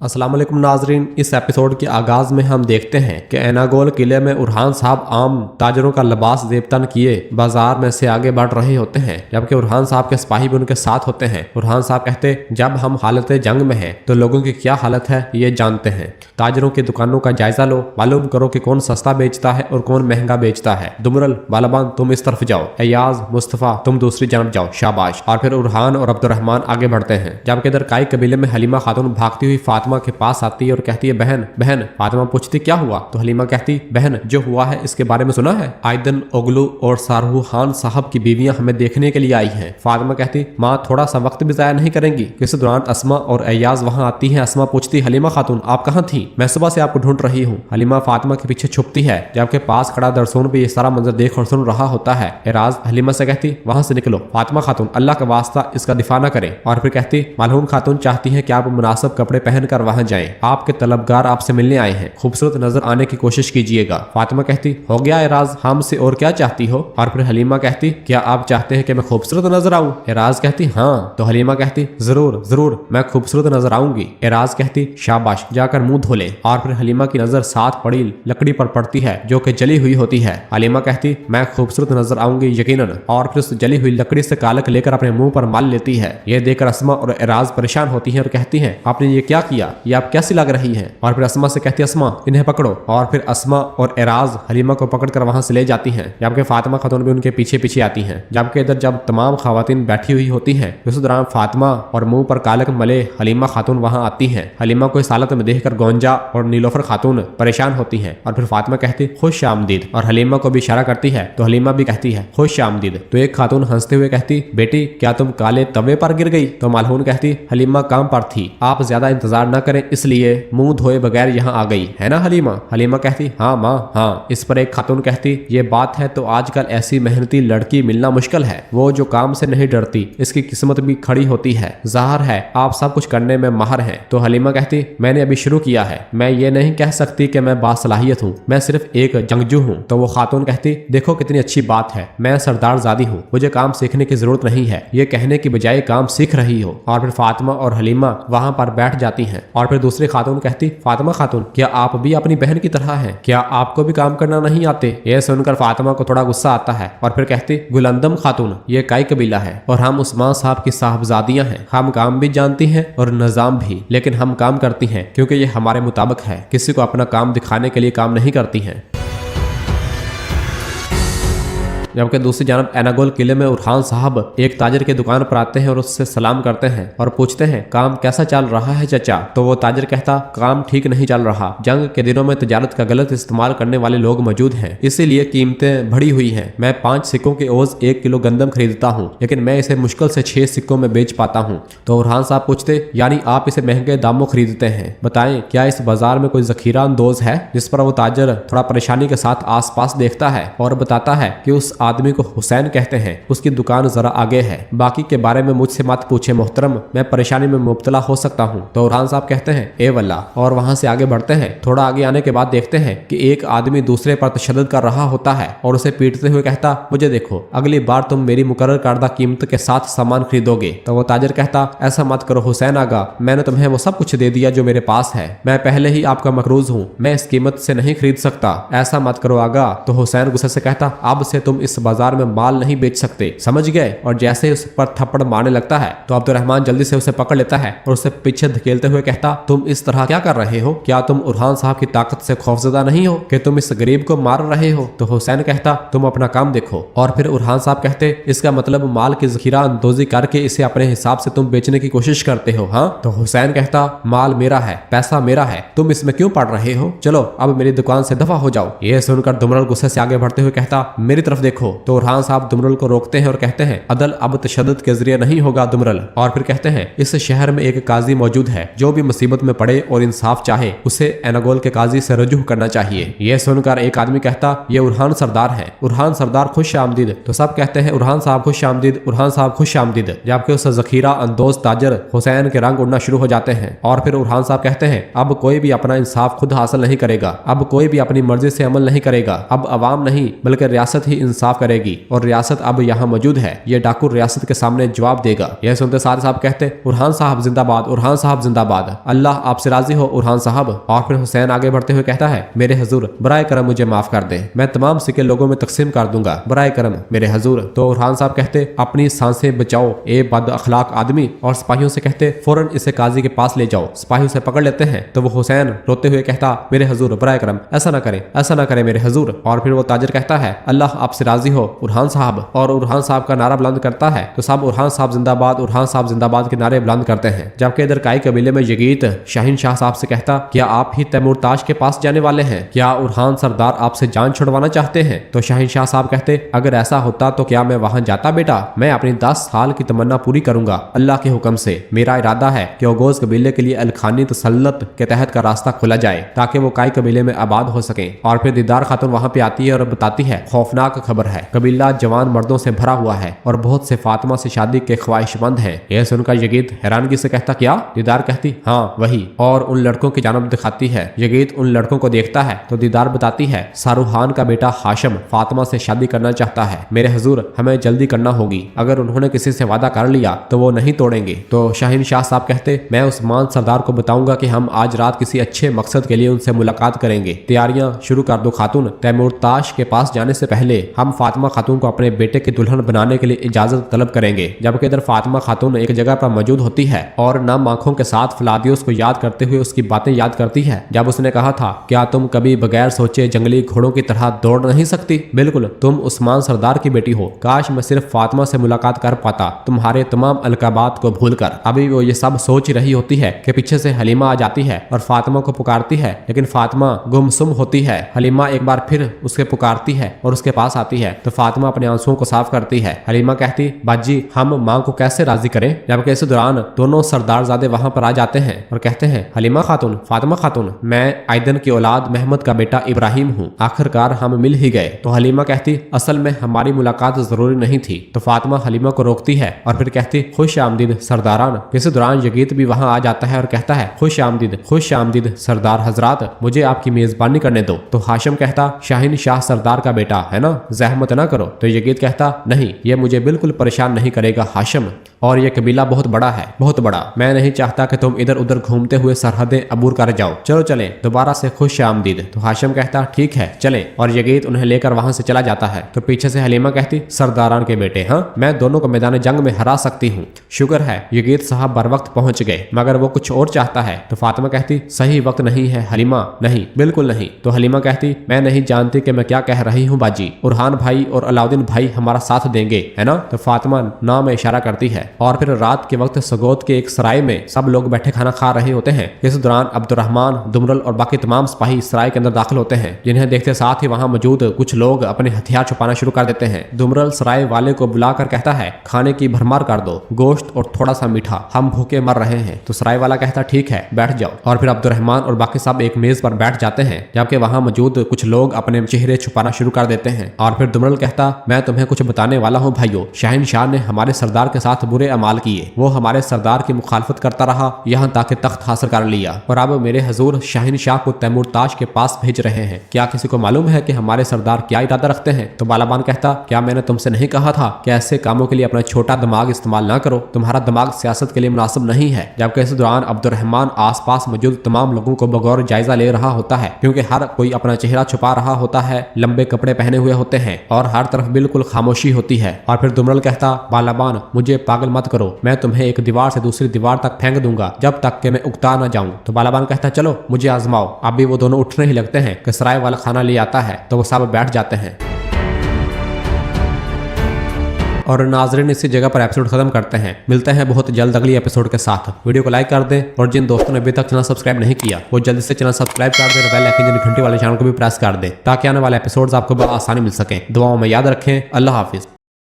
अस्सलाम वालेकुम नाजरीन। इस एपिसोड के आगाज में हम देखते हैं कि एनागोल किले में उरहान साहब आम ताजरों का लिबास देवतन किए बाजार में से आगे बढ़ रहे होते हैं, जबकि उरहान साहब के सिपाही भी उनके साथ होते हैं। उरहान साहब कहते, जब हम हालत जंग में हैं तो लोगों की क्या हालत है ये जानते हैं। ताजरों की दुकानों का जायजा लो, मालूम करो कि कौन सस्ता बेचता है और कौन महंगा बेचता है। दुमरल, बालाबान तुम इस तरफ जाओ, अयाज, मुस्तफा तुम दूसरी जानब जाओ, शाबाश। और फिर उरहान और अब्दुर्रहमान आगे बढ़ते हैं, जबकि इधर काई कबीले में हलीमा खातून भागती हुई फातिमा के पास आती है और कहती है, बहन बहन। फातिमा पूछती, क्या हुआ? तो हलीमा कहती, बहन जो हुआ है इसके बारे में सुना है? आयदन ओगलू और सारहू खान साहब की बीवियां हमें देखने के लिए आई हैं। फातिमा कहती, माँ थोड़ा सा वक्त भी जाया नहीं करेंगी। इस दौरान असमा और अयाज वहां आती हैं। असमा पूछती, हलीमा खातून आप कहाँ थी? मैं सुबह से आपको ढूंढ रही हूँ। हलीमा फातिमा के पीछे छुपती है, जबकि पास खड़ा दरसून भी ये सारा मंजर देख और सुन रहा होता है। एराज हलीमा से कहती, वहां से निकलो। फातिमा खातून अल्लाह का वास्ता इसका दिफा न करें। और फिर कहती, मालूम खातून चाहती है कि आप मुनासिब कपड़े पहन कर वहां जाएं। आपके तलबगार आपसे मिलने आए हैं, खूबसूरत नजर आने की कोशिश कीजिएगा। फातिमा कहती, हो गया एराज, हमसे और क्या चाहती हो? और फिर हलीमा कहती, क्या आप चाहते हैं कि मैं खूबसूरत नजर आऊं? एराज कहती, हाँ। तो हलीमा कहती, जरूर जरूर मैं खूबसूरत नजर आऊंगी। एराज कहती, शाबाश, जाकर मुंह धो ले। और फिर हलीमा की नजर साथ पड़ी लकड़ी पर पड़ती है जो कि जली हुई होती है। हलीमा कहती, मैं खूबसूरत नजर आऊंगी यकीनन। और फिर उस जली हुई लकड़ी से कालक लेकर अपने मुंह पर मल लेती है। यह देखकर असमा और एराज परेशान होती है और कहती है, आपने ये क्या किया? ये आप कैसी लग रही है? और फिर असमा से कहती है, असमा इन्हें पकड़ो। और फिर असमा और एराज हलीमा को पकड़कर वहां से ले जाती हैं, जबकि फातिमा खातून भी उनके पीछे पीछे आती हैं। जबकि इधर जब तमाम खवातीन बैठी हुई होती हैं, उस दौरान फातिमा और मुंह पर कालक मले हलीमा खातून वहां आती हैं। हलीमा को इस हालत में देखकर गोंजा और नीलोफर खातून परेशान होती हैं। और फिर फातिमा कहती, खुश आमदीद। और हलीमा को भी इशारा करती है, तो हलीमा भी कहती है, खुश आमदीद। तो एक खातून हंसते हुए कहती, बेटी क्या तुम काले तवे पर गिर गई? तो मालून कहती, हलीमा काम पर थी, आप ज्यादा इंतजार न करें इसलिए मुंह धोए बगैर यहाँ आ गई है ना हलीमा? हलीमा कहती, हाँ माँ हाँ। इस पर एक खातून कहती, ये बात है तो आजकल ऐसी मेहनती लड़की मिलना मुश्किल है, वो जो काम से नहीं डरती, इसकी किस्मत भी खड़ी होती है। जाहिर है आप सब कुछ करने में माहिर हैं। तो हलीमा कहती, मैंने अभी शुरू किया है, मैं ये नहीं कह सकती कि मैं बासलाहियत हूँ, मैं सिर्फ एक जंगजू हूँ। तो वो खातून कहती, देखो कितनी अच्छी बात है, मैं सरदार ज़ादी हूँ, मुझे काम सीखने की जरूरत नहीं है, ये कहने की बजाय काम सीख रही हो। और फिर फातिमा और हलीमा वहां पर बैठ जाती हैं। और फिर दूसरी खातून कहती, फातिमा खातून क्या आप भी अपनी बहन की तरह हैं? क्या आपको भी काम करना नहीं आते? यह सुनकर फातिमा को थोड़ा गुस्सा आता है और फिर कहती, गुलंदम खातून ये काई कबीला है और हम उस्मान साहब की साहबजादियां हैं, हम काम भी जानती हैं और निजाम भी, लेकिन हम काम करती हैं क्योंकि ये हमारे मुताबिक है, किसी को अपना काम दिखाने के लिए काम नहीं करती हैं। जबकि दूसरी जानब एनागोल किले में उरहान साहब एक ताजर की दुकान पर आते हैं और उससे सलाम करते हैं और पूछते हैं, काम कैसा चल रहा है चचा? तो वो ताजर कहता, काम ठीक नहीं चल रहा, जंग के दिनों में तजारत का गलत इस्तेमाल करने वाले लोग मौजूद हैं, इसीलिए कीमतें बढ़ी हुई हैं। मैं 5 सिक्कों के ओज 1 किलो गंदम खरीदता हूँ, लेकिन मैं इसे मुश्किल से 6 सिक्कों में बेच पाता हूँ। तो उरहान साहब पूछते, यानी आप इसे महंगे दामों खरीदते हैं, बताएं क्या इस बाजार में कोई जखीरा अंदोज है? जिस पर वो ताजर थोड़ा परेशानी के साथ आस पास देखता है और बताता है कि उस आदमी को हुसैन कहते हैं, उसकी दुकान जरा आगे है, बाकी के बारे में मुझसे मत पूछे मोहतरम, मैं परेशानी में मुब्तला हो सकता हूँ। तो उरहान साहब कहते हैं, ए वल्ला। और वहां से आगे बढ़ते हैं। थोड़ा आगे आने के बाद देखते हैं कि एक आदमी दूसरे पर तशद्दुद कर रहा होता है और उसे पीटते हुए कहता, मुझे देखो, अगली बार तुम मेरी मुकर्रर करदा कीमत के साथ सामान खरीदोगे। तो वो ताजर कहता, ऐसा मत करो हुसैन आगा, मैंने तुम्हें वो सब कुछ दे दिया जो मेरे पास है, मैं पहले ही आपका मकरूज हूँ, मैं इस कीमत से नहीं खरीद सकता, ऐसा मत करो आगा। तो हुसैन गुस्से से कहता, अब से तुम इस बाजार में माल नहीं बेच सकते, समझ गए? और जैसे उस पर थप्पड़ मारने लगता है तो अब्दुर्रहमान जल्दी से उसे पकड़ लेता है और उसे पीछे धकेलते हुए कहता, तुम इस तरह क्या कर रहे हो? क्या तुम उरहान साहब की ताकत से खौफजदा नहीं हो कि तुम इस गरीब को मार रहे हो? तो हुसैन कहता, तुम अपना काम देखो। और फिर उरहान साहब कहते, इसका मतलब माल की जखीरा अंदोजी करके इसे अपने हिसाब से तुम बेचने की कोशिश करते हो? हाँ। तो हुसैन कहता, माल मेरा है, पैसा मेरा है, तुम इसमें क्यों पड़ रहे हो? चलो अब मेरी दुकान से दफा हो जाओ। यह सुनकर दुमरल गुस्से से आगे बढ़ते हुए कहता, मेरी तरफ देखो। तो उरहान साहब दुमरल को रोकते हैं और कहते हैं, अदल अब तशद्दुद के जरिए नहीं होगा दुमरल। और फिर कहते हैं, इस शहर में एक काजी मौजूद है, जो भी मुसीबत में पड़े और इंसाफ चाहे उसे एनागोल के काजी से रजू करना चाहिए। यह सुनकर एक आदमी कहता, ये उरहान सरदार है, उरहान सरदार खुश आमदीद। तो सब कहते हैं, उरहान साहब खुश आमदीद, उरहान साहब खुश आमदीद। जबकि उस जखीरा अंदोज ताजर हुसैन के रंग उड़ना शुरू हो जाते हैं। और फिर उरहान साहब कहते हैं, अब कोई भी अपना इंसाफ खुद हासिल नहीं करेगा, अब कोई भी अपनी मर्जी से अमल नहीं करेगा, अब अवाम नहीं बल्कि रियासत ही इंसाफ इंसाफ करेगी और रियासत अब यहाँ मौजूद है। ये डाकू रियासत के सामने जवाब देगा। यह सुनते सारे साहब कहते, उरहान साहब जिंदाबाद, उरहान साहब जिंदाबाद, अल्लाह आपसे राजी हो उरहान साहब। और फिर हुसैन आगे बढ़ते हुए कहता है, मेरे हजूर बराए करम मुझे माफ कर दे, मैं तमाम सिक्के लोगों में तकसीम कर दूंगा, बराए करम मेरे हजूर। तो उरहान साहब कहते, अपनी सांसें बचाओ ए बद अखलाक आदमी, और सिपाहियों से कहते, फौरन इसे काजी के पास ले जाओ। सिपाही उसे पकड़ लेते हैं तो वो हुसैन रोते हुए कहता, मेरे हजूर बराए करम ऐसा ना करें, ऐसा ना करें मेरे हजूर। और फिर वो ताजिर कहता है, अल्लाह आपसे राजी हो उरहान साहब, और उरहान साहब का नारा बुलंद करता है तो सब उरहान साहब जिंदाबाद, उरहान साहब जिंदाबाद के नारे बुलंद करते हैं। जबकि इधर काई कबीले में यगीत शाहीन शाह साहब से कहता, क्या आप ही तैमूर ताज के पास जाने वाले हैं? क्या उरहान सरदार आपसे जान छुड़वाना चाहते हैं? तो शाहीन शाह साहब कहते, अगर ऐसा होता तो क्या मैं वहां जाता बेटा? मैं अपनी 10 साल की तमन्ना पूरी करूंगा अल्लाह के हुक्म से। मेरा इरादा है कि ओगोज कबीले के लिए अलखानी तसल्लत के तहत का रास्ता खोला जाए ताकि वो काई कबीले में आबाद हो सके। और फिर दीदार खातून वहां पे आती है और बताती है, खौफनाक खबर है, कबीला जवान मर्दों से भरा हुआ है और बहुत से फातिमा से शादी के ख्वाहिशमंद हैं। यह सुनकर यगीत हैरानगी से कहता, क्या? दीदार कहती, हाँ वही, और उन लड़कों की जानब दिखाती है। यगीत उन लड़कों को देखता है तो दीदार बताती है, शाहरुखान का बेटा हाशिम फातिमा से शादी करना चाहता है। मेरे हजूर हमें जल्दी करना होगी, अगर उन्होंने किसी से वादा कर लिया तो वो नहीं तोड़ेंगे। तो शाहीन शाह साहब कहते, मैं उस्मान सरदार को बताऊंगा कि हम आज रात किसी अच्छे मकसद के लिए उनसे मुलाकात करेंगे। तैयारियां शुरू कर दो खातून, तैमूर ताश के पास जाने से पहले हम फातिमा खातून को अपने बेटे की दुल्हन बनाने के लिए इजाजत तलब करेंगे। जबकि इधर फातिमा खातून एक जगह पर मौजूद होती है और नम आंखों के साथ फलादियोस को याद करते हुए उसकी बातें याद करती है। जब उसने कहा था, क्या तुम कभी बगैर सोचे जंगली घोड़ों की तरह दौड़ नहीं सकती? बिल्कुल, तुम उस्मान सरदार की बेटी हो। काश मैं सिर्फ फातिमा से मुलाकात कर पाता, तुम्हारे तमाम अलकाबात को भूलकर। अभी वो ये सब सोच रही होती है कि पीछे से हलीमा आ जाती है और फातिमा को पुकारती है, लेकिन फातिमा गुमसुम होती है। हलीमा एक बार फिर उसके पुकारती है और उसके पास आती है तो फातिमा अपने आंसुओं को साफ करती है। हलीमा कहती, बाजी हम माँ को कैसे राजी करें? जबकि इस दौरान दोनों सरदारजादे वहां पर आ जाते हैं और कहते हैं, हलीमा खातून, फातिमा खातून, मैं आयदन की औलाद महमद का बेटा इब्राहिम हूँ, आखिरकार हम मिल ही गए। तो हलीमा कहती, असल में हमारी मुलाकात जरूरी नहीं थी। तो फातिमा हलीमा को रोकती है और फिर कहती, खुश आमदीद सरदारान। इस दौरान यगीत भी वहां आ जाता है और कहता है, खुश आमदीद सरदार हजरात, मुझे आपकी मेजबानी करने दो। तो हाशिम कहता, शाहीन शाह सरदार का बेटा है ना, जहमत ना करो। तो यगीत कहता, नहीं, ये मुझे बिल्कुल परेशान नहीं करेगा हाशिम, और ये कबीला बहुत बड़ा है, बहुत बड़ा। मैं नहीं चाहता कि तुम इधर उधर घूमते हुए सरहदें अबूर कर जाओ। चलो चलें दोबारा से खुश आमदीद। तो हाशिम कहता, ठीक है चलें, और यगीत उन्हें लेकर वहां से चला जाता है। तो पीछे से हलीमा कहती, सरदारान के बेटे, हाँ मैं दोनों को मैदान जंग में हरा सकती हूँ। शुक्र है यगीत साहब बर वक्त पहुंच गए, मगर वो कुछ और चाहता है। तो फातिमा कहती, सही वक्त नहीं है हलीमा, नहीं बिल्कुल नहीं। तो हलीमा कहती, मैं नहीं जानती कि मैं क्या कह रही हूँ बाजी, उरहान भाई और अलाउद्दीन भाई हमारा साथ देंगे, है ना? तो फातिमा ना में इशारा करती है। और फिर रात के वक्त सगोत के एक सराय में सब लोग बैठे खाना खा रहे होते हैं। इस दौरान अब्दुर्रहमान, दुमरल और बाकी तमाम सिपाही सराय के अंदर दाखिल होते हैं, जिन्हें देखते साथ ही वहां मौजूद कुछ लोग अपने हथियार छुपाना शुरू कर देते हैं। दुमरल सराय वाले को बुलाकर कहता है, खाने की भरमार कर दो, गोश्त और थोड़ा सा मीठा, हम भूखे मर रहे हैं। तो सराय वाला कहता, ठीक है बैठ जाओ। और फिर अब्दुर्रहमान और बाकी सब एक मेज पर बैठ जाते हैं, जबकि वहां मौजूद कुछ लोग अपने चेहरे छुपाना शुरू कर देते हैं। और फिर दुमरल कहता, मैं तुम्हें कुछ बताने वाला हूँ भाइयों, शाहीन शाह ने हमारे सरदार के साथ बुरे अमाल किए, वो हमारे सरदार की मुखालफत करता रहा यहाँ तक कि तख्त हासिल कर लिया, और अब मेरे हजूर शाहीन शाह को तैमूर ताज के पास भेज रहे हैं। क्या किसी को मालूम है कि हमारे सरदार क्या इरादा रखते हैं? तो बालाबान कहता, क्या मैंने तुमसे नहीं कहा था कि ऐसे कामों के लिए अपना छोटा दिमाग इस्तेमाल ना करो, तुम्हारा दिमाग सियासत के लिए मुनासिब नहीं है। जबकि इस दौरान अब्दुर्रहमान आसपास मौजूद तमाम लोगों को बगौर जायजा ले रहा होता है, क्योंकि हर कोई अपना चेहरा छुपा रहा होता है, लंबे कपड़े पहने हुए होते हैं और हर तरफ बिल्कुल खामोशी होती है। और फिर दुमरल कहता, बालाबान मुझे पागल मत करो, मैं तुम्हें एक दीवार से दूसरी दीवार तक फेंक दूंगा जब तक कि मैं उकता ना जाऊं। तो बालाबान कहता, चलो मुझे आजमाओ। अभी वो दोनों उठने ही लगते हैं कि सराय वाला खाना ले आता है, तो वो सब बैठ जाते हैं। और नाजरीन इसी जगह पर एपिसोड खत्म करते हैं। मिलते हैं बहुत जल्द अगली एपिसोड के साथ। वीडियो को लाइक कर दें और जिन दोस्तों ने अभी तक चैनल सब्सक्राइब नहीं किया वो जल्दी से चैनल सब्सक्राइब कर दें, बेल आइकन घंटी वाले चैनल को भी प्रेस कर दें ताकि आने वाले एपिसोड्स आपको आसानी मिल सके। दुआओं में याद रखें। अल्लाह हाफिज।